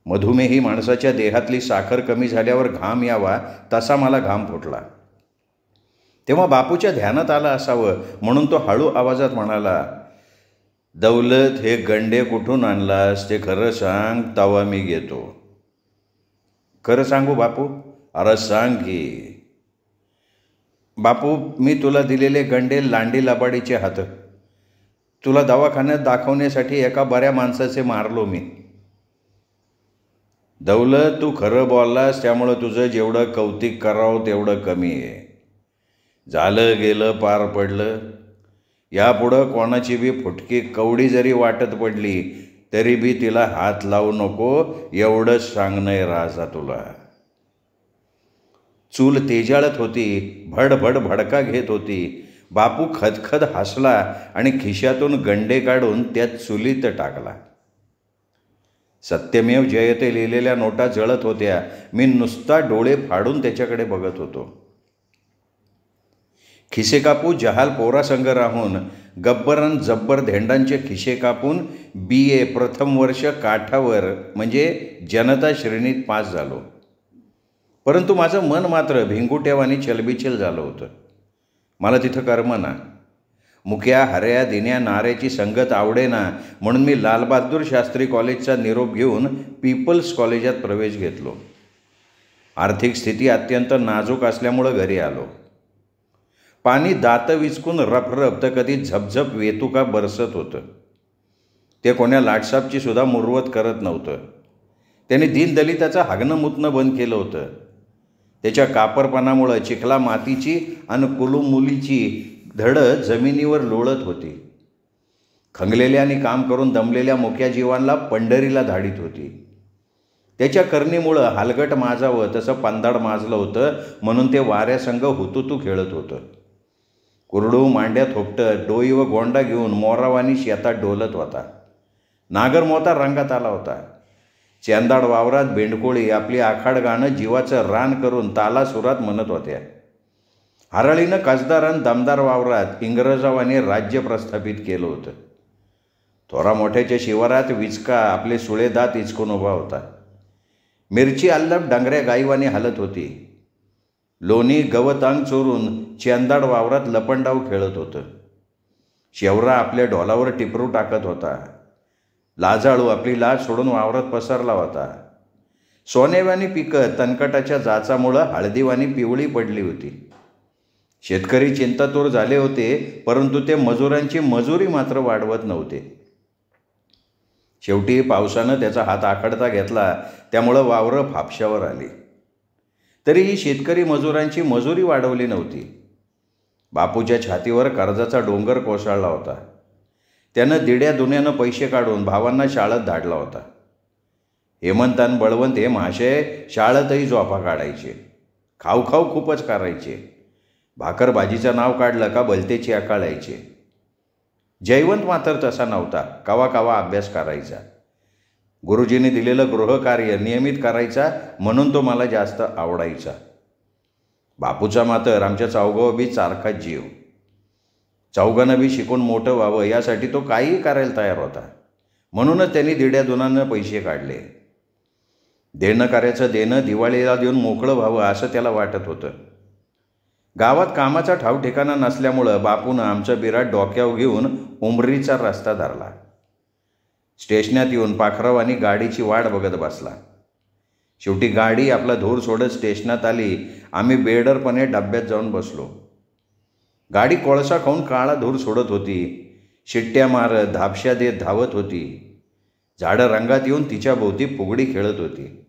मधुमेही माणसाच्या देहातली साखर कमी झाल्यावर घाम यावा तसा मला घाम फुटला. तेव्हा बापूच्या ध्यानात आलं असावं म्हणून तो हळू आवाजात म्हणाला, दौलत, हे गंडे कुठून आणलास ते खरं सांग, तवा मी घेतो. खरं सांगू बापू? अरे सांग की. बापू, मी तुला दिलेले गंडे लांडी लबाडीचे हात. तुला दवाखान्यात दाखवण्यासाठी एका बऱ्या माणसाचे मारलो मी. दौलत, तू खरं बोललास त्यामुळं तुझं जेवढं कौतिक करावं तेवढं कमी आहे. झालं गेलं, पार पडलं. यापुढं कोणाची बी फुटकी कवडी जरी वाटत पडली तरी बी तिला हात लावू नको, एवढंच सांगणं राजा तुला. चूल तेजाळत होती, भडभड भडका घेत होती. बापू खदखद हसला आणि खिशातून गंडे काढून त्यात चुलीत टाकला. सत्यमेव जयते लिहिलेल्या नोटा जळत होत्या. मी नुसता डोळे फाडून त्याच्याकडे बघत होतो. खिसे कापू जहाल पोरासंग राहून गब्बरन जब्बर धेंडांचे खिसे कापून BA प्रथम वर्ष काठावर म्हणजे जनता श्रेणीत पास झालो. परंतु माझं मन मात्र भिंगुट्यावानी चलबिचल झालं होतं. मला तिथं करमना. मुक्या हऱ्या दिन्या नाऱ्याची संगत आवडेना म्हणून मी लालबहादूर शास्त्री कॉलेजचा निरोप घेऊन पीपल्स कॉलेजात प्रवेश घेतलो. आर्थिक स्थिती अत्यंत नाजूक असल्यामुळं घरी आलो. पाणी दात विचकून रपरप तर कधी झपझप वेतुका बरसत होतं. ते कोण्या लाटसापची सुद्धा मुरवत करत नव्हतं. त्याने दीनदलिताचं हागणं मुतणं बंद केलं होतं. त्याच्या कापरपणामुळं चिखला मातीची आणि कुलुमुलीची धडं जमिनीवर लोळत होती. खंगलेल्या आणि काम करून दमलेल्या मुक्या जीवांना पंढरीला धाडीत होती. त्याच्या करणीमुळं हालगट माजावं तसं पंदाड माजलं होतं, म्हणून ते वाऱ्यासंग हुतुतू खेळत होतं. कुरडू मांड्या थोपटत डोई व गोंडा घेऊन मोरावानी शेतात डोलत होता. नागरमोता रंगात आला होता. चेंदाड वावरात बेंडकोळी आपली आखाड गाणं जीवाचं रान करून तालासुरात म्हणत होत्या. हराळीनं कसदार दमदार वावरात इंग्रजावाने राज्य प्रस्थापित केलं होतं. थोरा मोठ्याच्या शिवारात विचका आपले सुळे दात इचकून उभा होता. मिरची अल्लप डांगऱ्या गाईवाने हलत होती. लोणी गवतांग चोरून चेंदाड वावरात लपंडाव खेळत होतं. शेवरा आपल्या ढोलावर टिपरू टाकत होता. लाजाळू आपली लाज सोडून वावरात पसरला होता. सोनेवानी पिकं तणकटाच्या जाचामुळं हळदीवानी पिवळी पडली होती. शेतकरी चिंतातूर झाले होते, परंतु ते मजुरांची मजुरी मात्र वाढवत नव्हते. शेवटी पावसानं त्याचा हात आखडता घेतला, त्यामुळं वावरं फापशावर आली. तरीही शेतकरी मजुरांची मजुरी वाढवली नव्हती. बापूच्या छातीवर कर्जाचा डोंगर कोसळला होता. त्यानं दिड्या दुन्यानं पैसे काढून भावांना शाळेत धाडला होता. हेमंत आणि बळवंत हे महाशय शाळेतही झोपा काढायचे. खाऊ खाऊ खूपच करायचे. भाकर भाजीचं नाव काढलं का भलतेची अकाळायचे. जयवंत मात्र तसा नव्हता. कवा कवा अभ्यास करायचा. गुरुजींनी दिलेलं गृहकार्य नियमित करायचा म्हणून तो मला जास्त आवडायचा. बापूचा मात्र आमच्या चौघावर बी सारखाच जीव. चौघांना बी शिकून मोठं व्हावं यासाठी तो काहीही करायला तयार होता. म्हणूनच त्यांनी दिड्या दुनानं पैसे काढले. देणं करायचं देणं दिवाळीला देऊन मोकळं व्हावं असं त्याला वाटत होतं. गावात कामाचा ठाव ठिकाणा नसल्यामुळं बापूनं आमचं बिराट डोक्यावर घेऊन उमरीचा रस्ता धरला. स्टेशनात येऊन पाखरावानी गाडीची वाट बघत बसला. शेवटी गाडी आपला धूर सोडत स्टेशनात आली. आम्ही बेडरपणे डब्यात जाऊन बसलो. गाडी कोळसा खाऊन काळा धूर सोडत होती. शिट्ट्या मारत धापश्या देत धावत होती. झाडं रंगात येऊन तिच्या भोवती फुगडी खेळत होती.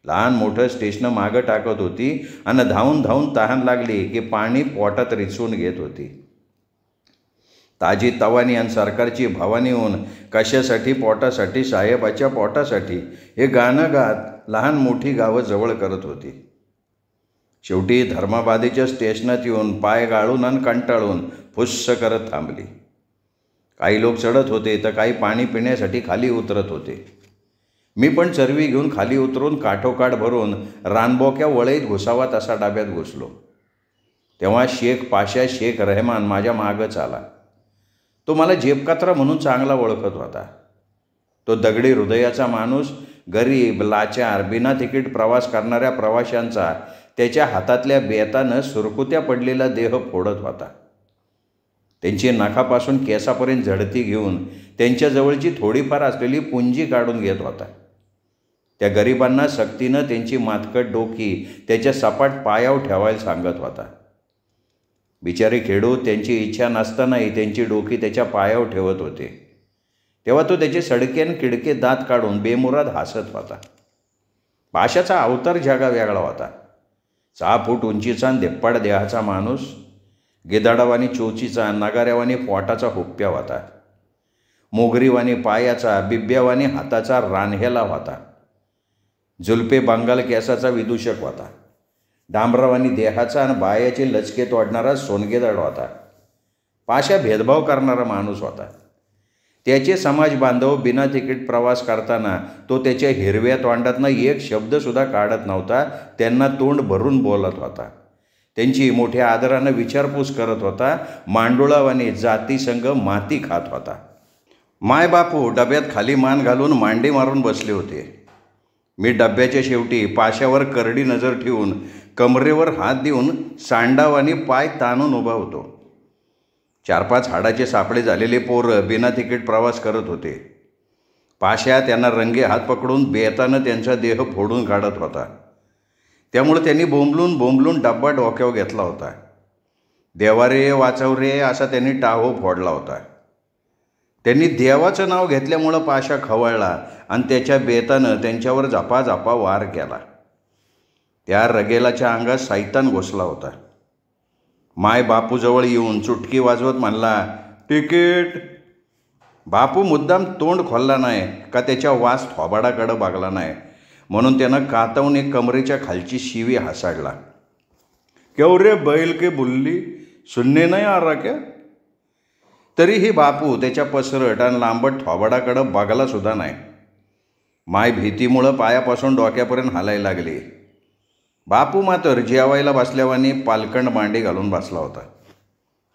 लहान मोठं स्टेशनं मागं टाकत होती आणि धावून धावून तहान लागली की पाणी पोटात रिचवून घेत होती. ताजी तवानी आणि सरकारची भवानी होऊन कशासाठी पोटासाठी साहेबाच्या पोटासाठी हे गाणं गात लहान मोठी गावं जवळ करत होती. शेवटी धर्माबादीच्या स्टेशनात येऊन पाय गाळून आणि कंटाळून फुस्स करत थांबली. काही लोक चढत होते तर काही पाणी पिण्यासाठी खाली उतरत होते. मी पण चरवी घेऊन खाली उतरून काठोकाठ भरून रानबोक्या वळईत घुसावा तसा डाब्यात घुसलो. तेव्हा शेख पाशा शेख रहमान माझ्या मागच आला. तो मला जेबकत्रा म्हणून चांगला ओळखत होता. तो दगडी हृदयाचा माणूस गरीब लाचार बिना तिकीट प्रवास करणाऱ्या प्रवाशांचा त्याच्या हातातल्या बेतानं सुरकुत्या पडलेला देह फोडत होता. त्यांची नखापासून केसापर्यंत झडती घेऊन त्यांच्याजवळची थोडीफार असलेली पुंजी काढून घेत होता. त्या गरिबांना सक्तीनं त्यांची मातकट डोकी त्याच्या सपाट पायावर ठेवायला सांगत होता. बिचारी खेडूत त्यांची इच्छा नसतानाही त्यांची डोकी त्याच्या पायावर ठेवत होते. तेव्हा तो त्याचे सडकेन किडके दात काढून बेमुराद हसत होता. पाशाचा अवतार जगा वेगळा होता. 6 फूट उंचीचा धिप्पाड देहाचा माणूस, गिदाडावानी चोचीचा नगाऱ्यावानी पोटाचा हुप्प्या होता. मोगरीवानी पायाचा बिब्यावानी हाताचा रानहेला होता. जुलपे बंगाल केसाचा विदूषक होता. डांबरावानी देहाचा आणि बायाचे लचके तोडणारा सोनगेदाड होता. पाशा भेदभाव करणारा माणूस होता. त्याचे समाज बांधव बिना तिकीट प्रवास करताना तो त्याच्या हिरव्या तोंडातनं एक शब्दसुद्धा काढत नव्हता. त्यांना तोंड भरून बोलत होता. त्यांची मोठ्या आदरानं विचारपूस करत होता. मांडुळावानी जातीसंग माती खात होता. मायबापू डब्यात खाली मान घालून मांडी मारून बसले होते. मी डब्याच्या शेवटी पाशावर करडी नजर ठेवून कमरेवर हात देऊन सांडावानी पाय ताणून उभा होतो. 4-5 हाडाचे सापळे झालेले पोरं बिना तिकीट प्रवास करत होते. पाशा त्यांना रंगे हात पकडून बेतानं त्यांचा देह फोडून काढत होता. त्यामुळे त्यांनी बोंबलून बोंबलून डब्बा डोक्यावर घेतला होता. देवा रे वाचव रे असा त्यांनी टाहो फोडला होता. त्यांनी देवाचं नाव घेतल्यामुळं पाशा खवळला आणि त्याच्या बेतानं त्यांच्यावर झपाझपा वार केला. त्या रगेलाच्या अंगात सैतान घुसला होता. माय बापूजवळ येऊन चुटकी वाजवत म्हणला, तिकीट. बापू मुद्दाम तोंड खोलला नाही का त्याच्या वास थोबाडाकडं बघला नाही म्हणून त्यानं कातवून एक कमरेच्या खालची शिवी हासाडला. क्यों रे बैल के बुल्ली, सुनने नाही आ रहा क्या? तरीही बापू त्याच्या पसरट आणि लांबट थोबाडाकडं बघला सुद्धा नाही. माय भीतीमुळं पायापासून डोक्यापर्यंत हालायला लागली. बापू मात्र जेवायला बसल्यावानी पालकंड मांडी घालून बसला होता.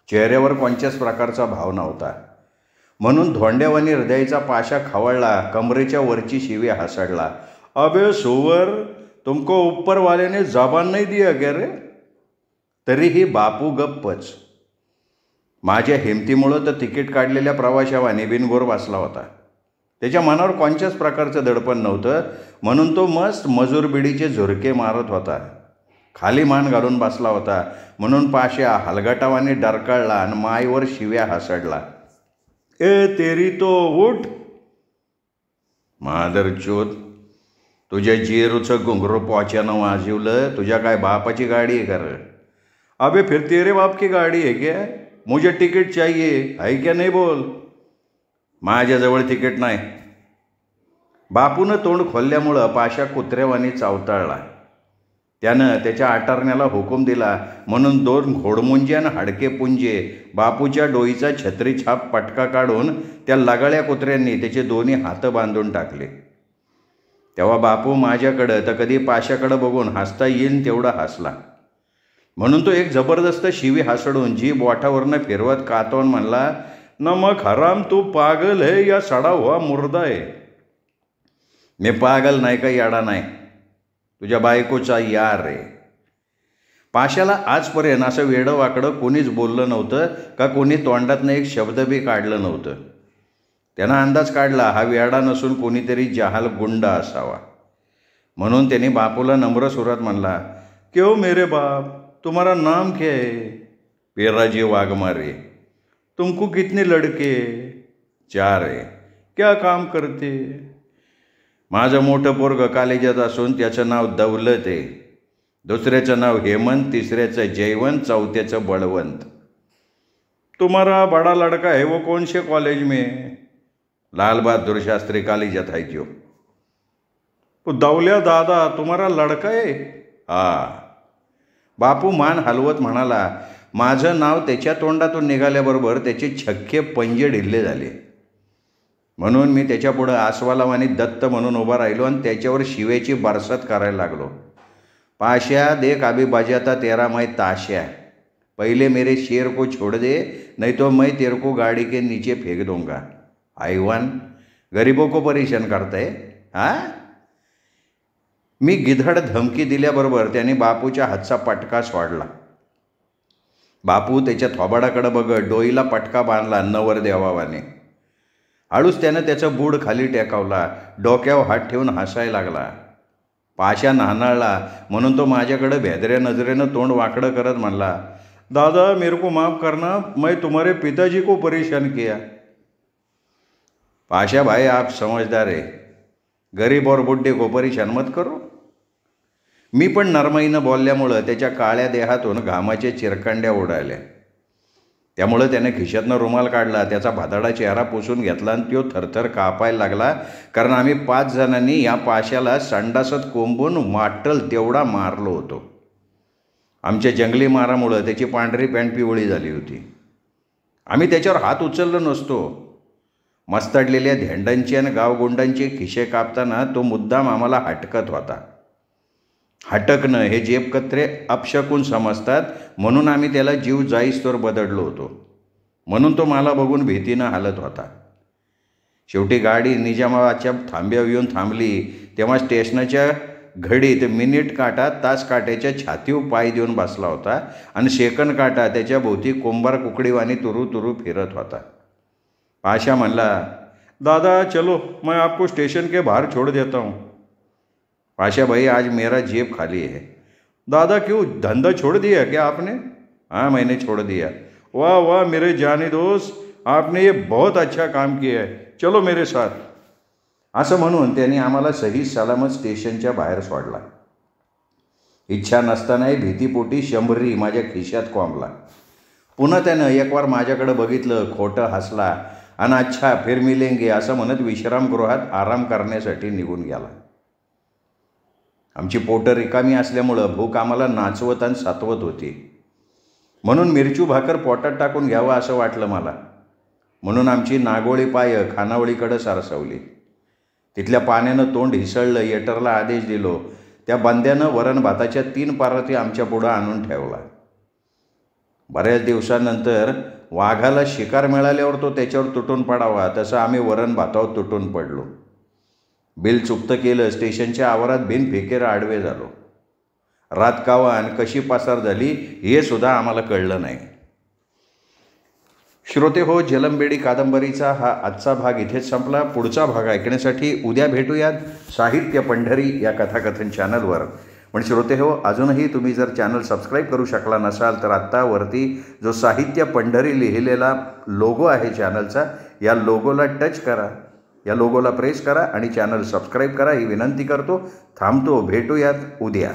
चेहऱ्यावर कोणत्याच प्रकारचा भाव नव्हता. म्हणून धोंड्यावानी हृदयाचा पाशा खवळला. कमरेच्या वरची शिवी हासाडला. अबे सुवर, तुमको ऊपर वाल्याने जबान नाही दिया क्या रे? तरीही बापू गप्पच. माझ्या हिमतीमुळं तर तिकीट काढलेल्या प्रवाशावानी बिनगोर बसला होता. त्याच्या मनावर कोणत्याच प्रकारचं दडपण नव्हतं म्हणून तो मस्त मजूर बिडीचे झुरके मारत होता. खाली मान घालून बसला होता म्हणून पाशा हलगटावाने डरकाळला आणि मायवर शिव्या हासडला. ए तेरी तो उठ. मादरचोद, तुझ्या जेरूचं घुंगरू पोच्यानं वाजवलं. तुझ्या काय बापाची गाडी आहे कर? अबे फिर तेरे बाप की गाडी है क्या? मुझे तिकीट चाहिए, है क्या नाही बोल. माझ्याजवळ तिकीट नाही. बापूनं तोंड खोलल्यामुळं पाशा कुत्र्यावानी चावताळला. त्यानं त्याच्या आटारण्याला हुकूम दिला म्हणून 2 घोडमुंजे आणि हाडके पुंजे बापूच्या डोईचा छत्रीछाप पटका काढून त्या लगाळ्या कुत्र्यांनी त्याचे दोन्ही हात बांधून टाकले. तेव्हा बापू माझ्याकडं तर कधी पाशाकडं बघून हसता येईल तेवढा हसला. म्हणून तो एक जबरदस्त शिवी हासडून जीभ ओठावरनं फिरवत कातवून म्हणला, नमक हराम, तू पागल है या सडा हुआ मुर्दा है. मी पागल नाही का याडा नाही, तुझ्या बायकोचा यार रे. पाशाला आजपर्यंत असं वेडं वाकडं कोणीच बोललं नव्हतं का कोणी तोंडातनं एक शब्द बी काढलं नव्हतं. त्यानं अंदाज काढला हा वेडा नसून कोणीतरी जहाल गुंड असावा. म्हणून त्याने बापूला नम्र सुरात म्हणला, क्यों मेरे बाप, तुम्हारा नाम क्या है? पेराजी वाघमारे. तुमको कितने लड़के? 4 है. क्या काम करते? माझं मोठं पोरगं कॉलेजात असून त्याचं नाव दौलत आहे, दुसऱ्याचं नाव हेमंत, तिसऱ्याचं जयवंत, चौथ्याचं बळवंत. तुम्हारा बड़ा लड़का है वो कौन से कॉलेज में? लाल बहादुर शास्त्री कॉलेजात आहे त्यो. दौल्या दादा तुम्हारा लड़का है? हा. बापू मान हलवत म्हणाला. माझं नाव त्याच्या तोंडातून निघाल्याबरोबर त्याचे छक्के पंजे ढिल्ले झाले. म्हणून मी त्याच्यापुढं आसवालावानी दत्त म्हणून उभा राहिलो आणि त्याच्यावर शिवेची बरसात करायला लागलो. पाशा, देख अभी बजाता तेरा मैं ताशा. पहले मेरे शेर को छोड़ दे, नहीं तो मैं तेरे को गाड़ी के नीचे फेंक दूंगा. आईवान, गरीबों को परेशान करताय हा? मी गिधड धमकी दिल्याबरोबर त्याने बापूच्या हातचा पटका सोडला. बापू त्याच्या थोबाडाकडे बघत डोईला पटका बांधला नवरदेवाने. हळूच त्यानं त्याचं बूड खाली टेकावला, डोक्यावर हात ठेवून हसायला लागला. पाशा नाहनाळला म्हणून तो माझ्याकडे भेदऱ्या नजरेनं तोंड वाकडं करत म्हणला, दादा मेरे को माफ़ करना, मैं तुम्हारे पिताजी को परेशान किया. पाशा भाई आप समझदार है, गरीब और बुड्ढे को परेशान मत करो. मी पण नरमाईनं बोलल्यामुळं त्याच्या काळ्या देहातून घामाच्या चिरकांड्या उडाल्या. त्यामुळं त्याने खिशातनं रुमाल काढला, त्याचा भादाडा चेहरा पुसून घेतला आणि तो थरथर कापायला लागला. कारण आम्ही 5 जणांनी या पाशाला संडासात कोंबून वाटल तेवढा मारलो होतो. आमच्या जंगली मारामुळं त्याची पांढरी पॅन्ट पिवळी झाली होती. आम्ही त्याच्यावर हात उचललो नसतो. मस्तडलेल्या धेंडांची आणि गावगुंडांचे खिशे कापताना तो मुद्दाम आम्हाला हटकत होता. हटकणं हे जेबकत्रे अपशकून समजतात म्हणून आम्ही त्याला जीव जाईस्तोवर बदडलो होतो. म्हणून तो मला बघून भीतीनं हालत होता. शेवटी गाडी निजामाबादच्या थांब्यावर येऊन थांबली तेव्हा स्टेशनाच्या घडीत मिनिट काटा तास काट्याच्या छातीवर पाय देऊन बसला होता आणि सेकंद काटा त्याच्या भोवती कुंभार कुकडीवानी तुरू तुरू फिरत होता. पाशा म्हणला, दादा चलो मैं आपको स्टेशन के बाहर छोड़ देता हूँ. पाशा भाई आज मेरा जेब खाली है. दादा क्यों, धंधा छोड़ दिया क्या आपने? हाँ मैंने छोड़ दिया. वाह वाह मेरे जानी दोस्त, आपने ये बहुत अच्छा काम किया है, चलो मेरे साथ. असं म्हणून त्यांनी आम्हाला सही सलामत स्टेशनच्या बाहेर सोडला. इच्छा नसतानाही भीतीपोटी 100 माझ्या खिशात कोंबला. पुन्हा त्यानं एक वार माझ्याकडे बघितलं, खोटं हसला आणि अच्छा फिर मिलेंगे असं म्हणत विश्रामगृहात आराम करण्यासाठी निघून गेला. आमची पोटं रिकामी असल्यामुळं भूक आम्हाला नाचवत आणि सातवत होती. म्हणून मिरचू भाकर पोटात टाकून घ्यावं असं वाटलं मला. म्हणून आमची नागोळी पायं खानावळीकडं सरसवली. तिथल्या पाण्यानं तोंड हिसळलं. येटरला आदेश दिलो. त्या बंद्यानं वरण भाताच्या 3 पाराती आमच्या पुढं आणून ठेवला. बऱ्याच दिवसानंतर वाघाला शिकार मिळाल्यावर तो त्याच्यावर तुटून पडावा तसं आम्ही वरण भातावर तुटून पडलो. बिल चुकतं केलं. स्टेशनच्या आवारात बिनफिकीर आडवे झालो. रात कावा आणि कशी पसार झाली हे सुद्धा आम्हाला कळलं नाही. श्रोते हो, जलमबेडी कादंबरीचा हा आजचा भाग इथेच संपला. पुढचा भाग ऐकण्यासाठी उद्या भेटूयात साहित्य पंढरी या कथाकथन चॅनलवर. पण श्रोते हो, अजूनही तुम्ही जर चॅनल सबस्क्राईब करू शकला नसाल तर आत्ता वरती जो साहित्य पंढरी लिहिलेला लोगो आहे चॅनलचा, या लोगोला टच करा, या लोगोला प्रेस करा आणि चॅनल सबस्क्राईब करा ही विनंती करतो. थांबतो. भेटूयात उद्या.